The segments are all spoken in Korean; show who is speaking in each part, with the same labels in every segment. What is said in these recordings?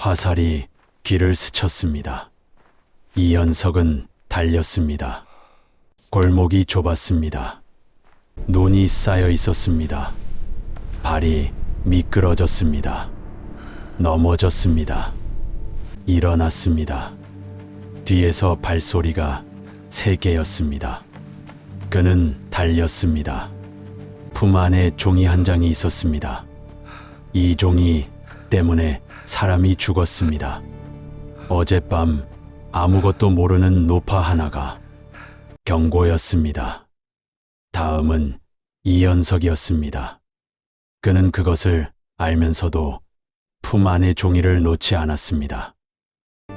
Speaker 1: 화살이 귀를 스쳤습니다. 이연석은 달렸습니다. 골목이 좁았습니다. 눈이 쌓여 있었습니다. 발이 미끄러졌습니다. 넘어졌습니다. 일어났습니다. 뒤에서 발소리가 3개였습니다. 그는 달렸습니다. 품 안에 종이 한 장이 있었습니다. 이 종이 때문에 사람이 죽었습니다. 어젯밤 아무것도 모르는 노파 하나가 경고였습니다. 다음은 이연석이었습니다. 그는 그것을 알면서도 품 안의 종이를 놓지 않았습니다.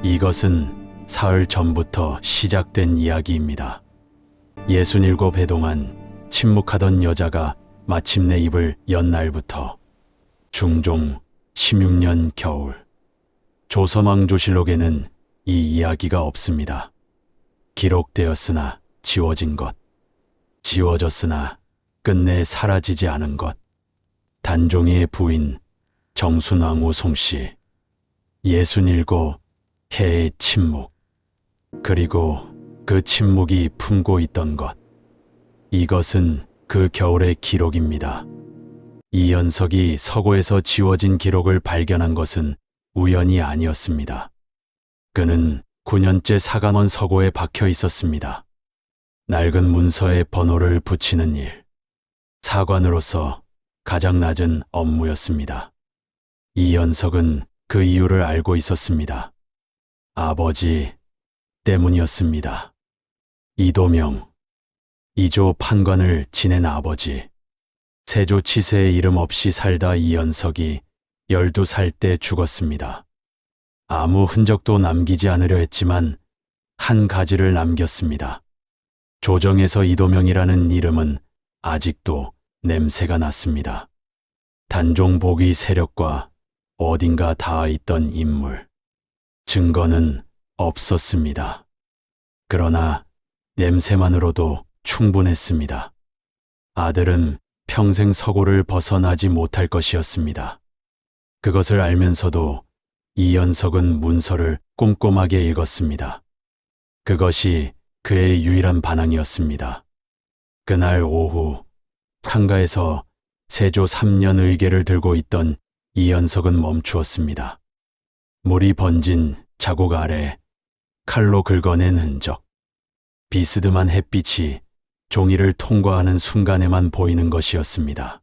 Speaker 1: 이것은 사흘 전부터 시작된 이야기입니다. 67해 동안 침묵하던 여자가 마침내 입을 연 날부터 중종 16년 겨울 조선왕조실록에는 이 이야기가 없습니다. 기록되었으나 지워진 것, 지워졌으나 끝내 사라지지 않은 것. 단종이의 부인 정순왕후 송씨, 67해의 침묵, 그리고 그 침묵이 품고 있던 것. 이것은 그 겨울의 기록입니다. 이연석이 서고에서 지워진 기록을 발견한 것은 우연이 아니었습니다. 그는 9년째 사감원 서고에 박혀 있었습니다. 낡은 문서에 번호를 붙이는 일, 사관으로서 가장 낮은 업무였습니다. 이연석은 그 이유를 알고 있었습니다. 아버지 때문이었습니다. 이도명, 이조 판관을 지낸 아버지. 세조 치세의 이름 없이 살다 이연석이 12살 때 죽었습니다. 아무 흔적도 남기지 않으려 했지만 한 가지를 남겼습니다. 조정에서 이도명이라는 이름은 아직도 냄새가 났습니다. 단종 복위 세력과 어딘가 닿아 있던 인물. 증거는 없었습니다. 그러나 냄새만으로도 충분했습니다. 아들은 평생 서고를 벗어나지 못할 것이었습니다. 그것을 알면서도 이연석은 문서를 꼼꼼하게 읽었습니다. 그것이 그의 유일한 반항이었습니다. 그날 오후 창가에서 세조 3년 의궤를 들고 있던 이연석은 멈추었습니다. 물이 번진 자국 아래 칼로 긁어낸 흔적. 비스듬한 햇빛이 종이를 통과하는 순간에만 보이는 것이었습니다.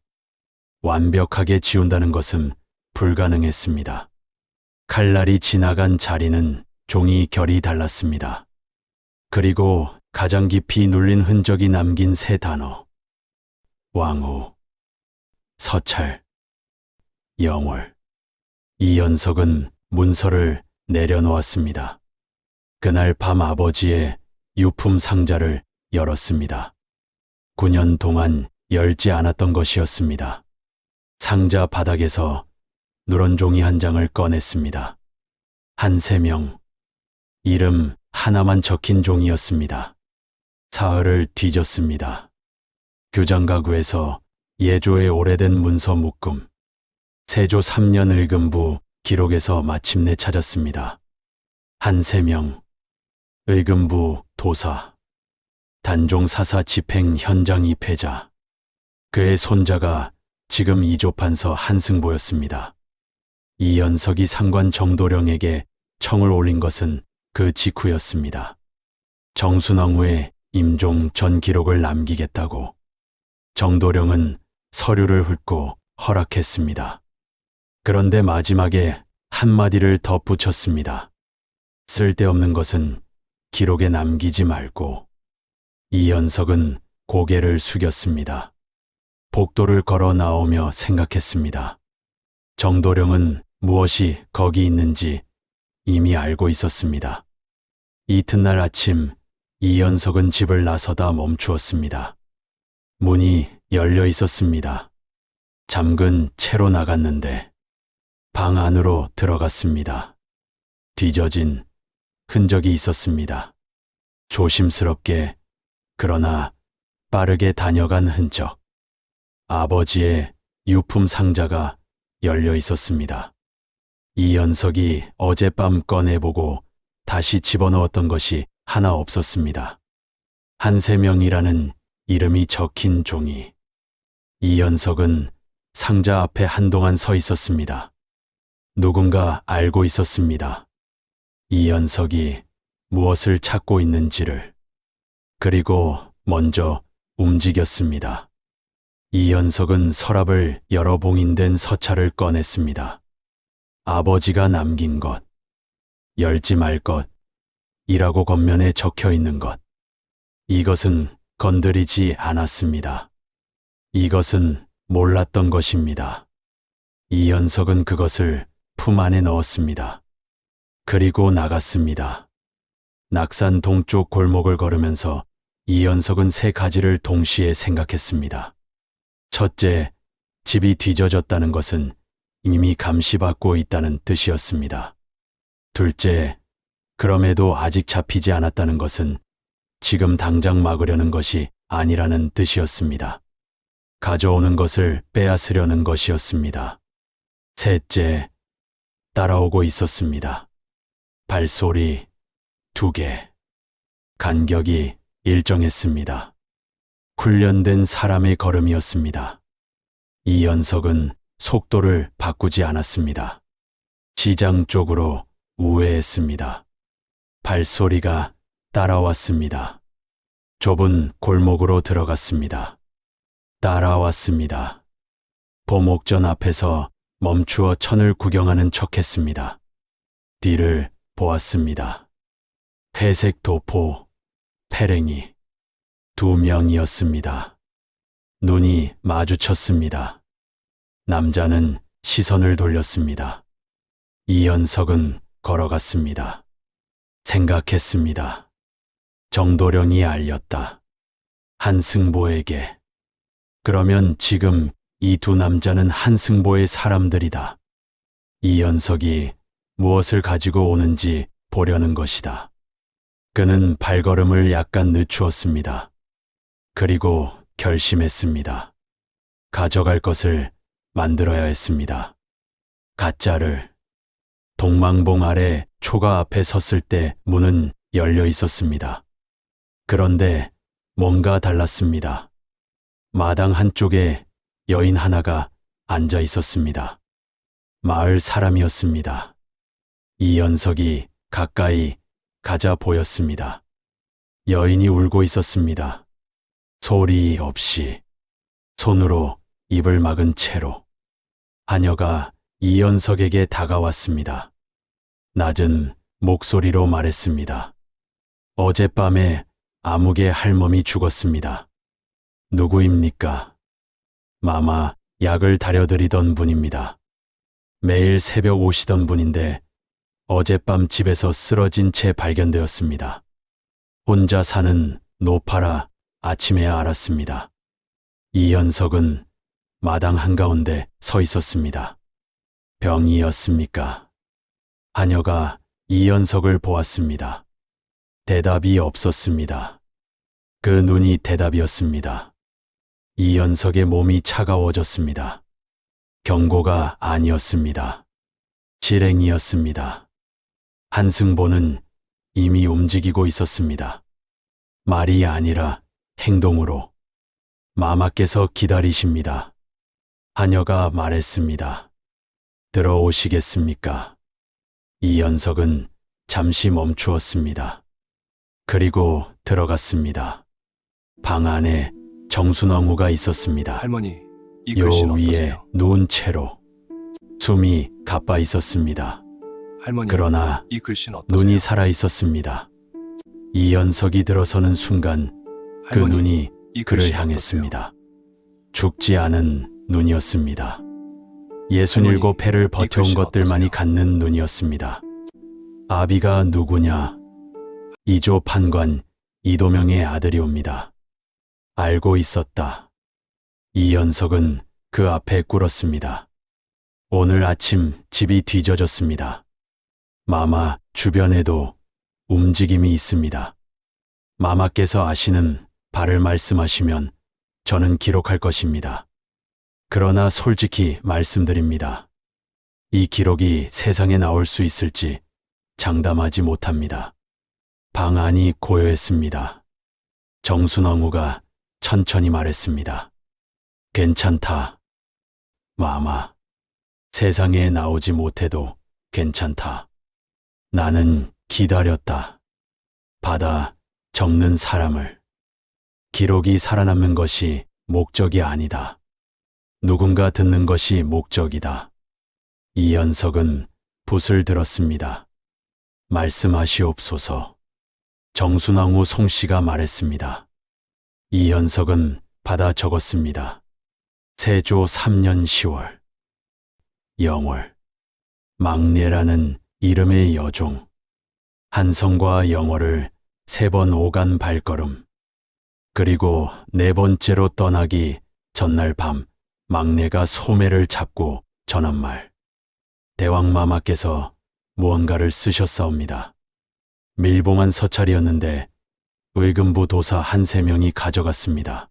Speaker 1: 완벽하게 지운다는 것은 불가능했습니다. 칼날이 지나간 자리는 종이 결이 달랐습니다. 그리고 가장 깊이 눌린 흔적이 남긴 3단어. 왕후, 서찰, 영월. 이연석은 문서를 내려놓았습니다. 그날 밤 아버지의 유품 상자를 열었습니다. 9년 동안 열지 않았던 것이었습니다. 상자 바닥에서 누런 종이 한 장을 꺼냈습니다. 한세명. 이름 하나만 적힌 종이었습니다. 사흘을 뒤졌습니다. 규장가구에서 예조의 오래된 문서 묶음. 세조 3년 의금부 기록에서 마침내 찾았습니다. 한세명. 의금부 도사. 단종 사사 집행 현장 입회자. 그의 손자가 지금 이조판서 한승보였습니다. 이연석이 상관 정도령에게 청을 올린 것은 그 직후였습니다. 정순왕후의 임종 전 기록을 남기겠다고. 정도령은 서류를 훑고 허락했습니다. 그런데 마지막에 한마디를 덧붙였습니다. 쓸데없는 것은 기록에 남기지 말고. 이연석은 고개를 숙였습니다. 복도를 걸어 나오며 생각했습니다. 정도령은 무엇이 거기 있는지 이미 알고 있었습니다. 이튿날 아침 이연석은 집을 나서다 멈추었습니다. 문이 열려 있었습니다. 잠근 채로 나갔는데 방 안으로 들어갔습니다. 뒤져진 흔적이 있었습니다. 조심스럽게 그러나 빠르게 다녀간 흔적. 아버지의 유품 상자가 열려 있었습니다. 이연석이 어젯밤 꺼내보고 다시 집어넣었던 것이 하나 없었습니다. 한세명이라는 이름이 적힌 종이. 이연석은 상자 앞에 한동안 서 있었습니다. 누군가 알고 있었습니다. 이연석이 무엇을 찾고 있는지를. 그리고 먼저 움직였습니다. 이연석은 서랍을 열어 봉인된 서찰을 꺼냈습니다. 아버지가 남긴 것, 열지 말 것, 이라고 겉면에 적혀 있는 것. 이것은 건드리지 않았습니다. 이것은 몰랐던 것입니다. 이연석은 그것을 품 안에 넣었습니다. 그리고 나갔습니다. 낙산 동쪽 골목을 걸으면서 이연석은 세 가지를 동시에 생각했습니다. 첫째, 집이 뒤져졌다는 것은 이미 감시받고 있다는 뜻이었습니다. 둘째, 그럼에도 아직 잡히지 않았다는 것은 지금 당장 막으려는 것이 아니라는 뜻이었습니다. 가져오는 것을 빼앗으려는 것이었습니다. 셋째, 따라오고 있었습니다. 발소리 2개. 간격이 일정했습니다. 훈련된 사람의 걸음이었습니다. 이연석은 속도를 바꾸지 않았습니다. 시장 쪽으로 우회했습니다. 발소리가 따라왔습니다. 좁은 골목으로 들어갔습니다. 따라왔습니다. 보목전 앞에서 멈추어 천을 구경하는 척했습니다. 뒤를 보았습니다. 회색 도포, 패랭이 2명이었습니다. 눈이 마주쳤습니다. 남자는 시선을 돌렸습니다. 이연석은 걸어갔습니다. 생각했습니다. 정도령이 알렸다. 한승보에게. 그러면 지금 이 두 남자는 한승보의 사람들이다. 이연석이 무엇을 가지고 오는지 보려는 것이다. 그는 발걸음을 약간 늦추었습니다. 그리고 결심했습니다. 가져갈 것을 만들어야 했습니다. 가짜를. 동망봉 아래 초가 앞에 섰을 때 문은 열려 있었습니다. 그런데 뭔가 달랐습니다. 마당 한쪽에 여인 하나가 앉아 있었습니다. 마을 사람이었습니다. 이연석이 가까이 가자 보였습니다. 여인이 울고 있었습니다. 소리 없이, 손으로 입을 막은 채로. 하녀가 이연석에게 다가왔습니다. 낮은 목소리로 말했습니다. 어젯밤에 아무개 할멈이 죽었습니다. 누구입니까? 마마 약을 다려드리던 분입니다. 매일 새벽 오시던 분인데 어젯밤 집에서 쓰러진 채 발견되었습니다. 혼자 사는 노파라 아침에야 알았습니다. 이연석은 마당 한가운데 서 있었습니다. 병이었습니까? 하녀가 이연석을 보았습니다. 대답이 없었습니다. 그 눈이 대답이었습니다. 이연석의 몸이 차가워졌습니다. 경고가 아니었습니다. 실행이었습니다. 한승보는 이미 움직이고 있었습니다. 말이 아니라 행동으로. 마마께서 기다리십니다. 하녀가 말했습니다. 들어오시겠습니까? 이연석은 잠시 멈추었습니다. 그리고 들어갔습니다. 방 안에 정순왕후가 있었습니다.
Speaker 2: 할머니, 이
Speaker 1: 요
Speaker 2: 글씨는
Speaker 1: 위에
Speaker 2: 어떠세요?
Speaker 1: 누운 채로 숨이 가빠 있었습니다.
Speaker 2: 할머니,
Speaker 1: 그러나
Speaker 2: 이 글씨는 어떠세요?
Speaker 1: 눈이 살아 있었습니다. 이연석이 들어서는 순간 그
Speaker 2: 할머니,
Speaker 1: 눈이
Speaker 2: 이
Speaker 1: 그를
Speaker 2: 글씨는
Speaker 1: 향했습니다. 죽지 않은 눈이었습니다. 67회를 버텨온
Speaker 2: 글씨는
Speaker 1: 것들만이
Speaker 2: 어떠세요?
Speaker 1: 갖는 눈이었습니다. 아비가 누구냐? 이조 판관 이도명의 아들이 옵니다. 알고 있었다. 이연석은 그 앞에 꿇었습니다. 오늘 아침 집이 뒤져졌습니다. 마마 주변에도 움직임이 있습니다. 마마께서 아시는 바를 말씀하시면 저는 기록할 것입니다. 그러나 솔직히 말씀드립니다. 이 기록이 세상에 나올 수 있을지 장담하지 못합니다. 방 안이 고요했습니다. 정순왕후가 천천히 말했습니다. 괜찮다. 마마. 세상에 나오지 못해도 괜찮다. 나는 기다렸다. 받아 적는 사람을. 기록이 살아남는 것이 목적이 아니다. 누군가 듣는 것이 목적이다. 이연석은 붓을 들었습니다. 말씀하시옵소서. 정순왕후 송씨가 말했습니다. 이연석은 받아 적었습니다. 세조 3년 10월. 영월. 막내라는 이름의 여종. 한성과 영월을 3번 오간 발걸음. 그리고 4번째로 떠나기 전날 밤 막내가 소매를 잡고 전한 말. 대왕마마께서 무언가를 쓰셨사옵니다. 밀봉한 서찰이었는데 의금부 도사 1~3명이 가져갔습니다.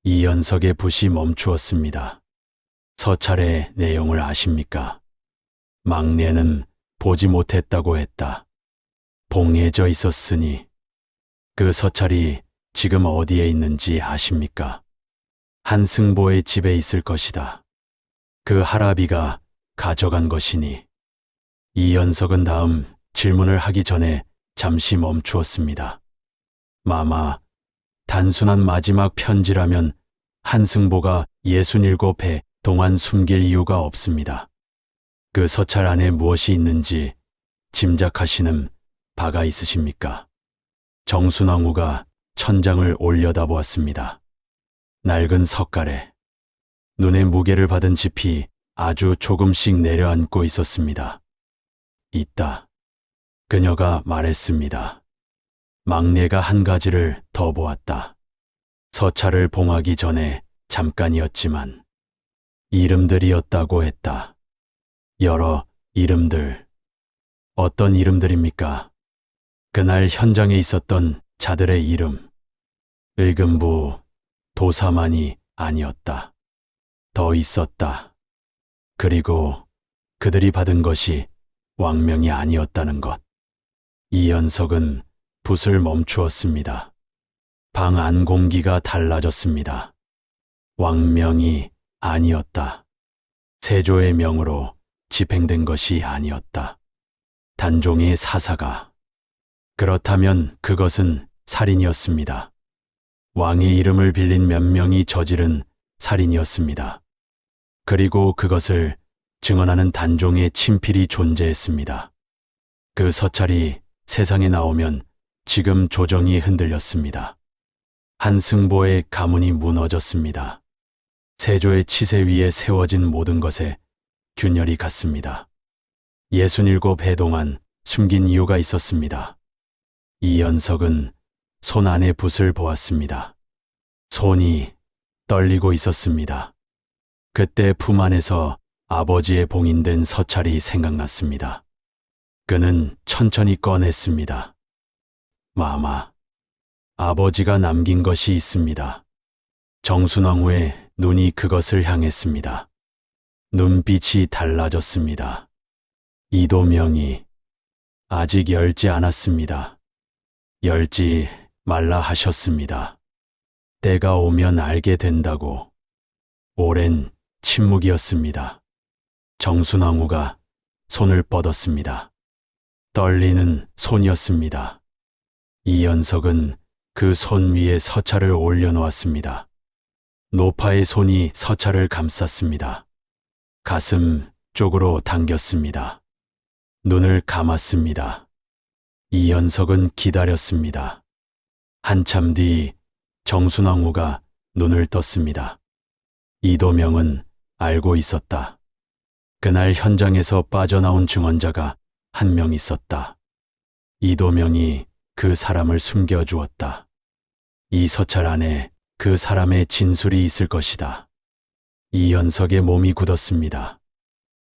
Speaker 1: 이연석의 붓이 멈추었습니다. 서찰의 내용을 아십니까? 막내는 보지 못했다고 했다. 봉해져 있었으니 그 서찰이 지금 어디에 있는지 아십니까? 한승보의 집에 있을 것이다. 그 할아비가 가져간 것이니. 이연석은 다음 질문을 하기 전에 잠시 멈추었습니다. 마마, 단순한 마지막 편지라면 한승보가 67해 동안 숨길 이유가 없습니다. 그 서찰 안에 무엇이 있는지 짐작하시는 바가 있으십니까? 정순왕후가 천장을 올려다보았습니다. 낡은 석가래. 눈에 무게를 받은 짚이 아주 조금씩 내려앉고 있었습니다. 있다. 그녀가 말했습니다. 막내가 한 가지를 더 보았다. 서찰을 봉하기 전에 잠깐이었지만 이름들이었다고 했다. 여러 이름들. 어떤 이름들입니까? 그날 현장에 있었던 자들의 이름. 의금부 도사만이 아니었다. 더 있었다. 그리고 그들이 받은 것이 왕명이 아니었다는 것. 이연석은 붓을 멈추었습니다. 방 안 공기가 달라졌습니다. 왕명이 아니었다. 세조의 명으로 집행된 것이 아니었다. 단종의 사사가. 그렇다면 그것은 살인이었습니다. 왕의 이름을 빌린 몇 명이 저지른 살인이었습니다. 그리고 그것을 증언하는 단종의 친필이 존재했습니다. 그 서찰이 세상에 나오면 지금 조정이 흔들렸습니다. 한승보의 가문이 무너졌습니다. 세조의 치세 위에 세워진 모든 것에 균열이 갔습니다. 67해 동안 숨긴 이유가 있었습니다. 이연석은 손 안의 붓을 보았습니다. 손이 떨리고 있었습니다. 그때 품 안에서 아버지의 봉인된 서찰이 생각났습니다. 그는 천천히 꺼냈습니다. 마마, 아버지가 남긴 것이 있습니다. 정순왕후의 눈이 그것을 향했습니다. 눈빛이 달라졌습니다. 이도명이 아직 열지 않았습니다. 열지 말라 하셨습니다. 때가 오면 알게 된다고. 오랜 침묵이었습니다. 정순왕후가 손을 뻗었습니다. 떨리는 손이었습니다. 이연석은 그 손 위에 서찰을 올려놓았습니다. 노파의 손이 서찰을 감쌌습니다. 가슴 쪽으로 당겼습니다. 눈을 감았습니다. 이연석은 기다렸습니다. 한참 뒤 정순왕후가 눈을 떴습니다. 이도명은 알고 있었다. 그날 현장에서 빠져나온 증언자가 한 명 있었다. 이도명이 그 사람을 숨겨주었다. 이 서찰 안에 그 사람의 진술이 있을 것이다. 이연석의 몸이 굳었습니다.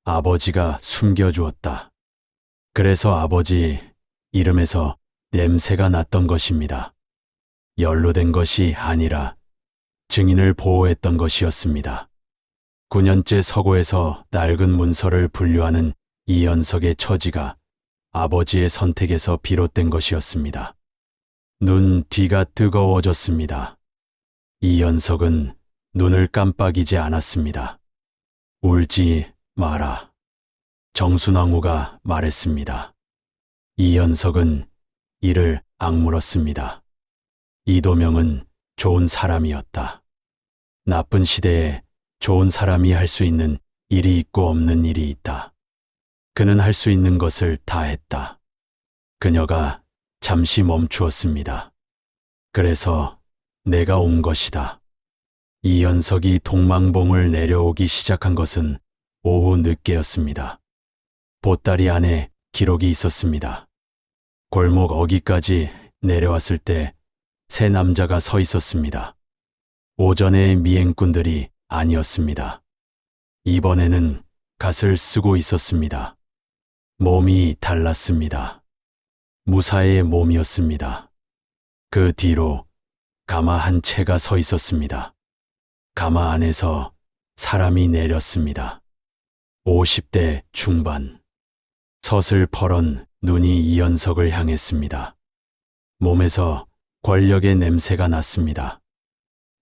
Speaker 1: 아버지가 숨겨주었다. 그래서 아버지 이름에서 냄새가 났던 것입니다. 연루된 것이 아니라 증인을 보호했던 것이었습니다. 9년째 서고에서 낡은 문서를 분류하는 이연석의 처지가 아버지의 선택에서 비롯된 것이었습니다. 눈 뒤가 뜨거워졌습니다. 이연석은 눈을 깜빡이지 않았습니다. 울지 마라. 정순왕후가 말했습니다. 이연석은 이를 악물었습니다. 이도명은 좋은 사람이었다. 나쁜 시대에 좋은 사람이 할 수 있는 일이 있고 없는 일이 있다. 그는 할 수 있는 것을 다 했다. 그녀가 잠시 멈추었습니다. 그래서 내가 온 것이다. 이연석이 동망봉을 내려오기 시작한 것은 오후 늦게였습니다. 보따리 안에 기록이 있었습니다. 골목 어귀까지 내려왔을 때 세 남자가 서 있었습니다. 오전의 미행꾼들이 아니었습니다. 이번에는 갓을 쓰고 있었습니다. 몸이 달랐습니다. 무사의 몸이었습니다. 그 뒤로 가마 한 채가 서 있었습니다. 가마 안에서 사람이 내렸습니다. 50대 중반. 서슬퍼런 눈이 이연석을 향했습니다. 몸에서 권력의 냄새가 났습니다.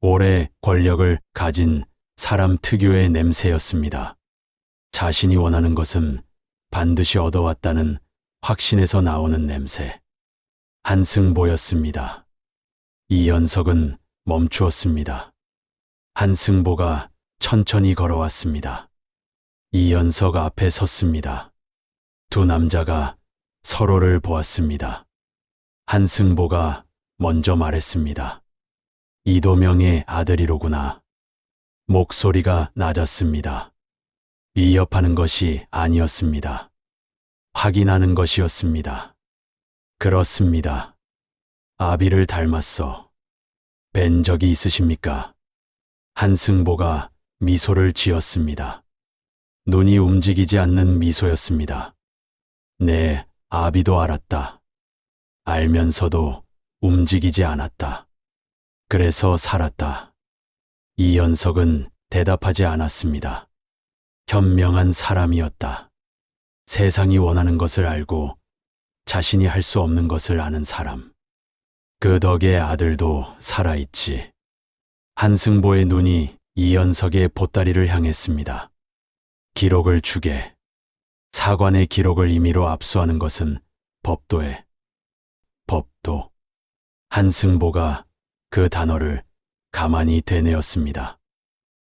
Speaker 1: 오래 권력을 가진 사람 특유의 냄새였습니다. 자신이 원하는 것은 반드시 얻어왔다는 확신에서 나오는 냄새. 한승보였습니다. 이연석은 멈추었습니다. 한승보가 천천히 걸어왔습니다. 이연석 앞에 섰습니다. 두 남자가 서로를 보았습니다. 한승보가 먼저 말했습니다. 이도명의 아들이로구나. 목소리가 낮았습니다. 위협하는 것이 아니었습니다. 확인하는 것이었습니다. 그렇습니다. 아비를 닮았어. 뵌 적이 있으십니까? 한승보가 미소를 지었습니다. 눈이 움직이지 않는 미소였습니다. 네, 아비도 알았다. 알면서도 움직이지 않았다. 그래서 살았다. 이연석은 대답하지 않았습니다. 현명한 사람이었다. 세상이 원하는 것을 알고 자신이 할 수 없는 것을 아는 사람. 그 덕에 아들도 살아있지. 한승보의 눈이 이연석의 보따리를 향했습니다. 기록을 주게. 사관의 기록을 임의로 압수하는 것은 법도에. 법도. 한승보가 그 단어를 가만히 되뇌었습니다.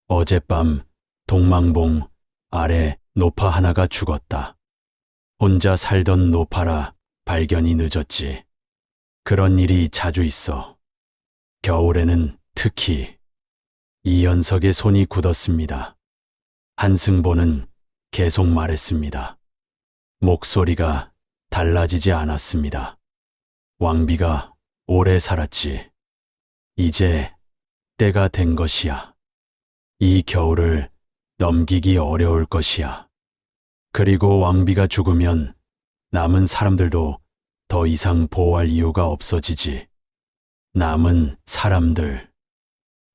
Speaker 1: 어젯밤 동망봉 아래 노파 하나가 죽었다. 혼자 살던 노파라 발견이 늦었지. 그런 일이 자주 있어. 겨울에는 특히. 이연석의 손이 굳었습니다. 한승보는 계속 말했습니다. 목소리가 달라지지 않았습니다. 왕비가 오래 살았지. 이제 때가 된 것이야. 이 겨울을 넘기기 어려울 것이야. 그리고 왕비가 죽으면 남은 사람들도 더 이상 보호할 이유가 없어지지. 남은 사람들.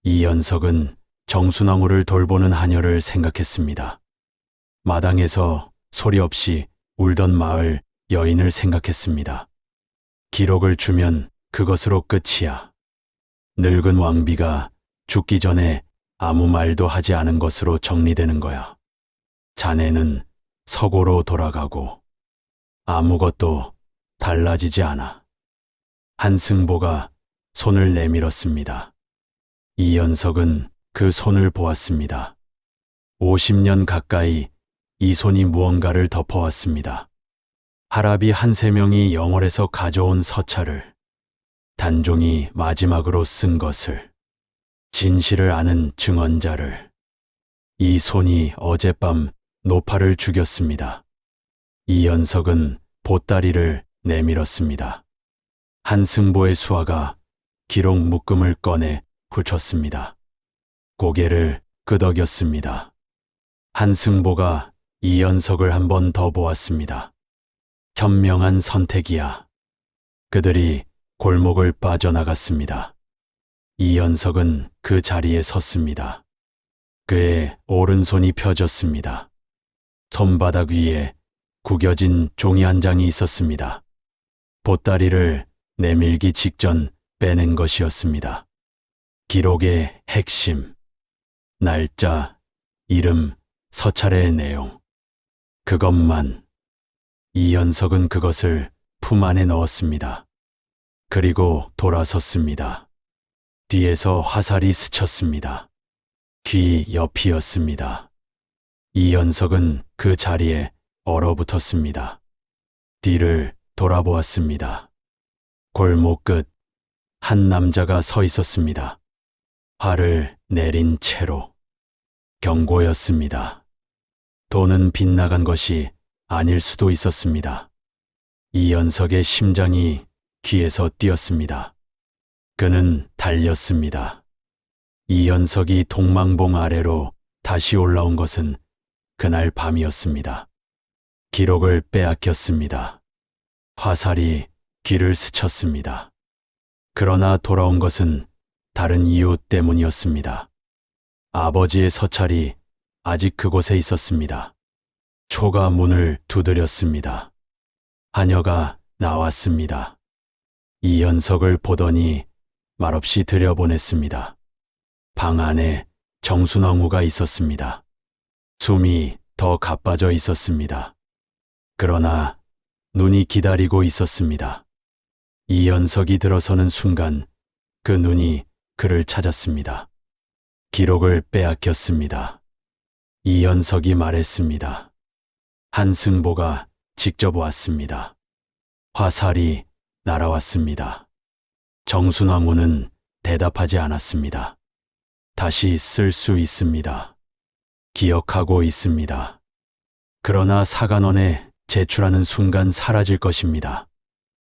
Speaker 1: 이연석은 정순왕후를 돌보는 하녀를 생각했습니다. 마당에서 소리 없이 울던 마을 여인을 생각했습니다. 기록을 주면 그것으로 끝이야. 늙은 왕비가 죽기 전에 아무 말도 하지 않은 것으로 정리되는 거야. 자네는 서고로 돌아가고 아무것도 달라지지 않아. 한승보가 손을 내밀었습니다. 이연석은 그 손을 보았습니다. 50년 가까이 이 손이 무언가를 덮어왔습니다. 할아비 한세 명이 영월에서 가져온 서찰을, 단종이 마지막으로 쓴 것을, 진실을 아는 증언자를. 이 손이 어젯밤 노파를 죽였습니다. 이연석은 보따리를 내밀었습니다. 한승보의 수하가 기록 묶음을 꺼내 훑었습니다. 고개를 끄덕였습니다. 한승보가 이연석을 한 번 더 보았습니다. 현명한 선택이야. 그들이 골목을 빠져나갔습니다. 이연석은 그 자리에 섰습니다. 그의 오른손이 펴졌습니다. 손바닥 위에 구겨진 종이 한 장이 있었습니다. 보따리를 내밀기 직전 빼낸 것이었습니다. 기록의 핵심, 날짜, 이름, 서찰의 내용. 그것만. 이현석은 그것을 품 안에 넣었습니다. 그리고 돌아섰습니다. 뒤에서 화살이 스쳤습니다. 귀 옆이었습니다. 이현석은 그 자리에 얼어붙었습니다. 뒤를 돌아보았습니다. 골목 끝 한 남자가 서 있었습니다. 화를 내린 채로. 경고였습니다. 돈은 빗나간 것이 아닐 수도 있었습니다. 이현석의 심장이 귀에서 뛰었습니다. 그는 달렸습니다. 이현석이 동망봉 아래로 다시 올라온 것은 그날 밤이었습니다. 기록을 빼앗겼습니다. 화살이 귀를 스쳤습니다. 그러나 돌아온 것은 다른 이유 때문이었습니다. 아버지의 서찰이 아직 그곳에 있었습니다. 초가 문을 두드렸습니다. 하녀가 나왔습니다. 이현석을 보더니 말없이 들여보냈습니다. 방 안에 정순왕후가 있었습니다. 숨이 더 가빠져 있었습니다. 그러나 눈이 기다리고 있었습니다. 이현석이 들어서는 순간 그 눈이 그를 찾았습니다. 기록을 빼앗겼습니다. 이현석이 말했습니다. 한승보가 직접 왔습니다. 화살이 날아왔습니다. 정순왕후는 대답하지 않았습니다. 다시 쓸 수 있습니다. 기억하고 있습니다. 그러나 사간원에 제출하는 순간 사라질 것입니다.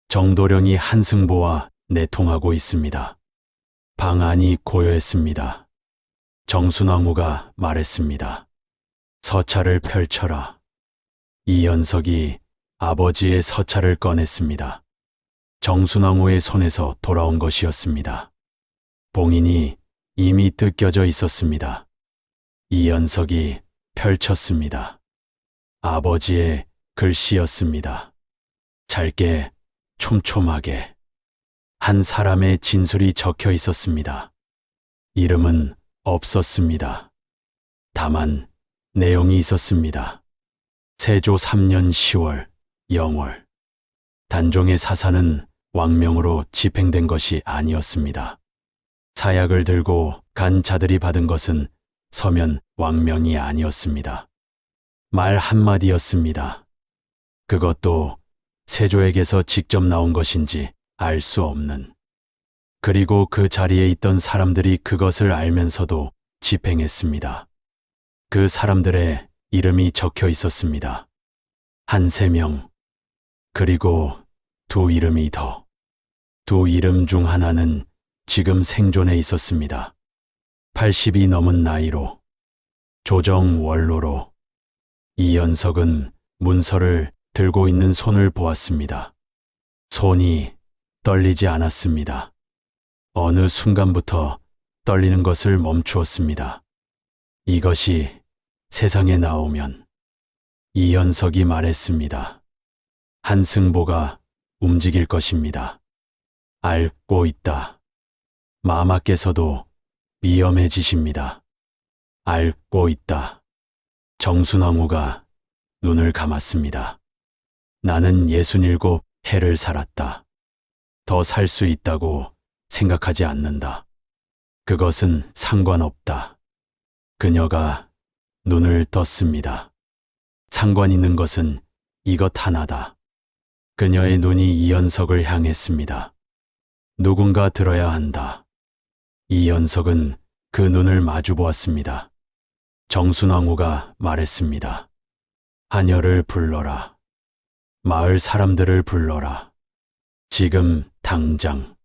Speaker 1: 정도령이 한승보와 내통하고 있습니다. 방 안이 고요했습니다. 정순왕후가 말했습니다. 서찰을 펼쳐라. 이현석이 아버지의 서찰을 꺼냈습니다. 정순왕후의 손에서 돌아온 것이었습니다. 봉인이 이미 뜯겨져 있었습니다. 이현석이 펼쳤습니다. 아버지의 글씨였습니다. 짧게, 촘촘하게. 한 사람의 진술이 적혀 있었습니다. 이름은 없었습니다. 다만 내용이 있었습니다. 세조 3년 10월, 0월. 단종의 사사는 왕명으로 집행된 것이 아니었습니다. 사약을 들고 간 자들이 받은 것은 서면 왕명이 아니었습니다. 말 한마디였습니다. 그것도 세조에게서 직접 나온 것인지 알 수 없는. 그리고 그 자리에 있던 사람들이 그것을 알면서도 집행했습니다. 그 사람들의 이름이 적혀 있었습니다. 한 3명, 그리고 2 이름이 더. 2 이름 중 하나는 지금 생존해 있었습니다. 80이 넘은 나이로, 조정원로로. 이현석은 문서를 들고 있는 손을 보았습니다. 손이 떨리지 않았습니다. 어느 순간부터 떨리는 것을 멈추었습니다. 이것이 세상에 나오면. 이현석이 말했습니다. 한승보가 움직일 것입니다. 알고 있다. 마마께서도 위험해지십니다. 알고 있다. 정순왕후가 눈을 감았습니다. 나는 67해를 살았다. 더 살 수 있다고 생각하지 않는다. 그것은 상관없다. 그녀가 눈을 떴습니다. 상관 있는 것은 이것 하나다. 그녀의 눈이 이현석을 향했습니다. 누군가 들어야 한다. 이현석은 그 눈을 마주 보았습니다. 정순왕후가 말했습니다. 하녀를 불러라. 마을 사람들을 불러라. 지금 당장.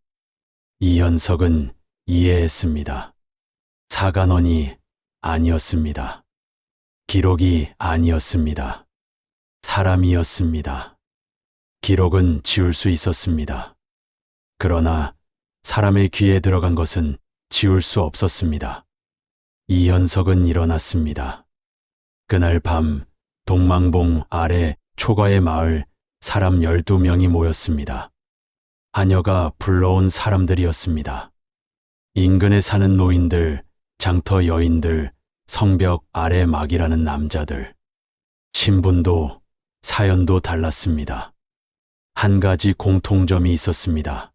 Speaker 1: 이현석은 이해했습니다. 사간원이 아니었습니다. 기록이 아니었습니다. 사람이었습니다. 기록은 지울 수 있었습니다. 그러나 사람의 귀에 들어간 것은 지울 수 없었습니다. 이현석은 일어났습니다. 그날 밤 동망봉 아래 초가의 마을 사람 12명이 모였습니다. 하녀가 불러온 사람들이었습니다. 인근에 사는 노인들, 장터 여인들, 성벽 아래 막이라는 남자들. 신분도 사연도 달랐습니다. 한 가지 공통점이 있었습니다.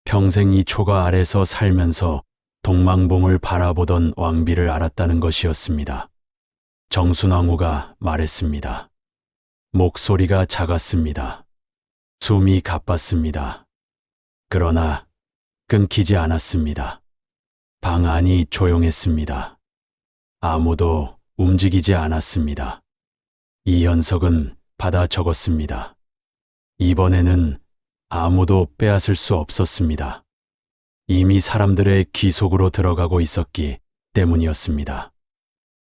Speaker 1: 평생 이 초가 아래서 살면서 동망봉을 바라보던 왕비를 알았다는 것이었습니다. 정순왕후가 말했습니다. 목소리가 작았습니다. 숨이 가빴습니다. 그러나 끊기지 않았습니다. 방 안이 조용했습니다. 아무도 움직이지 않았습니다. 이현석은 받아 적었습니다. 이번에는 아무도 빼앗을 수 없었습니다. 이미 사람들의 귀 속으로 들어가고 있었기 때문이었습니다.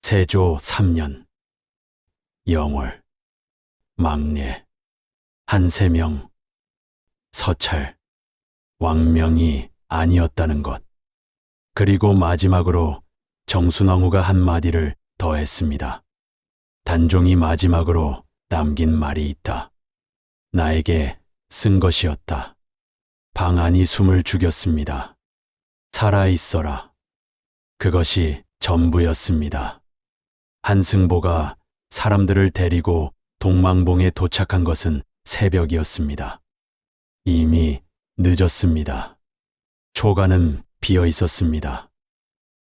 Speaker 1: 세조 3년 영월 막내 한세명 서찰 왕명이 아니었다는 것. 그리고 마지막으로 정순왕후가 한마디를 더했습니다. 단종이 마지막으로 남긴 말이 있다. 나에게 쓴 것이었다. 방 안이 숨을 죽였습니다. 살아있어라. 그것이 전부였습니다. 한승보가 사람들을 데리고 동망봉에 도착한 것은 새벽이었습니다. 이미 늦었습니다. 초가는 비어 있었습니다.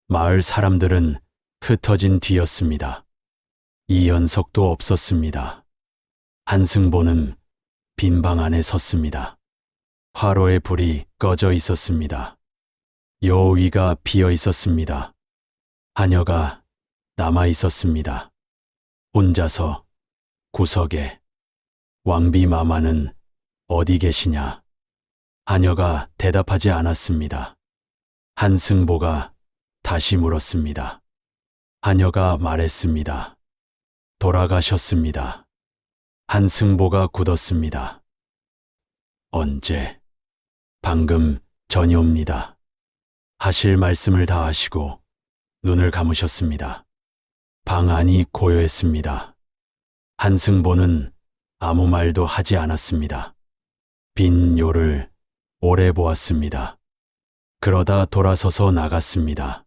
Speaker 1: 마을 사람들은 흩어진 뒤였습니다. 이현석도 없었습니다. 한승보는 빈 방 안에 섰습니다. 화로의 불이 꺼져 있었습니다. 여위가 비어 있었습니다. 하녀가 남아 있었습니다. 혼자서 구석에. 왕비 마마는 어디 계시냐? 하녀가 대답하지 않았습니다. 한승보가 다시 물었습니다. 하녀가 말했습니다. 돌아가셨습니다. 한승보가 굳었습니다. 언제? 방금 전이옵니다. 하실 말씀을 다 하시고 눈을 감으셨습니다. 방 안이 고요했습니다. 한승보는 아무 말도 하지 않았습니다. 빈 요를 오래 보았습니다. 그러다 돌아서서 나갔습니다.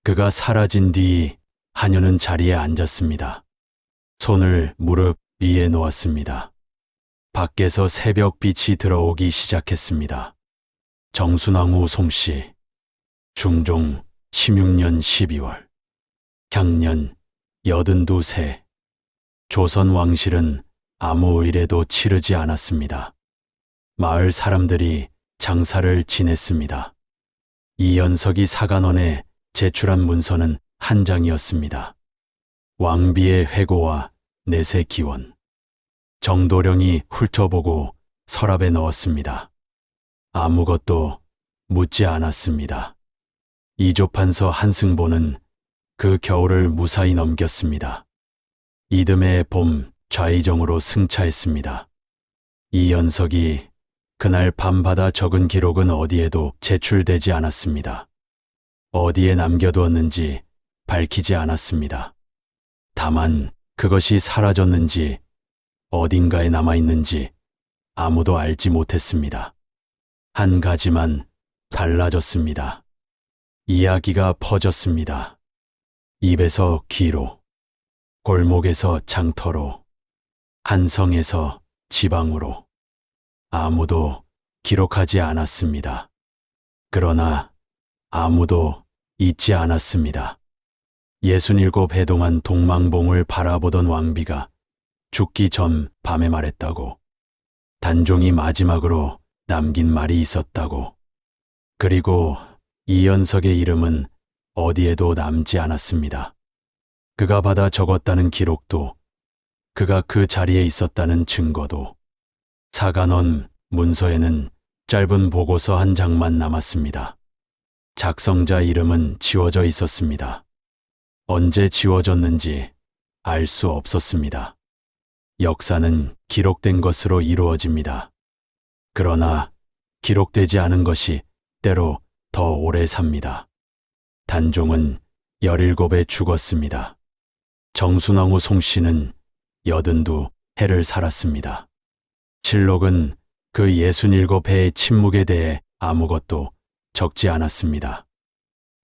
Speaker 1: 그가 사라진 뒤 하녀는 자리에 앉았습니다. 손을 무릎 위에 놓았습니다. 밖에서 새벽 빛이 들어오기 시작했습니다. 정순왕후 솜씨. 중종 16년 12월. 향년 82세. 조선 왕실은 아무 의례도 치르지 않았습니다. 마을 사람들이 장사를 지냈습니다. 이현석이 사간원에 제출한 문서는 한 장이었습니다. 왕비의 회고와 내세 기원. 정도령이 훑어보고 서랍에 넣었습니다. 아무것도 묻지 않았습니다. 이조판서 한승보는 그 겨울을 무사히 넘겼습니다. 이듬해 봄 좌의정으로 승차했습니다. 이현석이 그날 밤 받아 적은 기록은 어디에도 제출되지 않았습니다. 어디에 남겨두었는지 밝히지 않았습니다. 다만 그것이 사라졌는지 어딘가에 남아있는지 아무도 알지 못했습니다. 한 가지만 달라졌습니다. 이야기가 퍼졌습니다. 입에서 귀로, 골목에서 장터로, 한성에서 지방으로. 아무도 기록하지 않았습니다. 그러나 아무도 잊지 않았습니다. 67해 동안 동망봉을 바라보던 왕비가 죽기 전 밤에 말했다고. 단종이 마지막으로 남긴 말이 있었다고. 그리고 이현석의 이름은 어디에도 남지 않았습니다. 그가 받아 적었다는 기록도, 그가 그 자리에 있었다는 증거도. 사간원 문서에는 짧은 보고서 한 장만 남았습니다. 작성자 이름은 지워져 있었습니다. 언제 지워졌는지 알 수 없었습니다. 역사는 기록된 것으로 이루어집니다. 그러나 기록되지 않은 것이 때로 더 오래 삽니다. 단종은 17에 죽었습니다. 정순왕후 송씨는 82해를 살았습니다. 칠록은 그 67해의 침묵에 대해 아무것도 적지 않았습니다.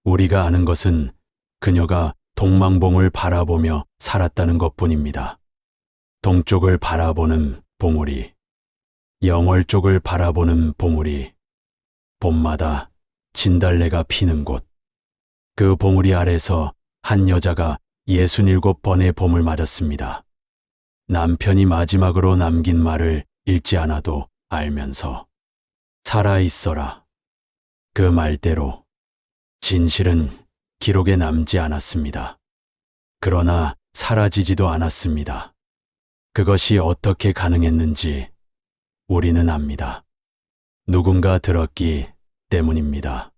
Speaker 1: 우리가 아는 것은 그녀가 동망봉을 바라보며 살았다는 것뿐입니다. 동쪽을 바라보는 봉우리, 영월 쪽을 바라보는 봉우리, 봄마다 진달래가 피는 곳. 그 봉우리 아래서 한 여자가 67번의 봄을 맞았습니다. 남편이 마지막으로 남긴 말을 읽지 않아도 알면서 살아있어라. 그 말대로 진실은 기록에 남지 않았습니다. 그러나 사라지지도 않았습니다. 그것이 어떻게 가능했는지 우리는 압니다. 누군가 들었기 때문입니다.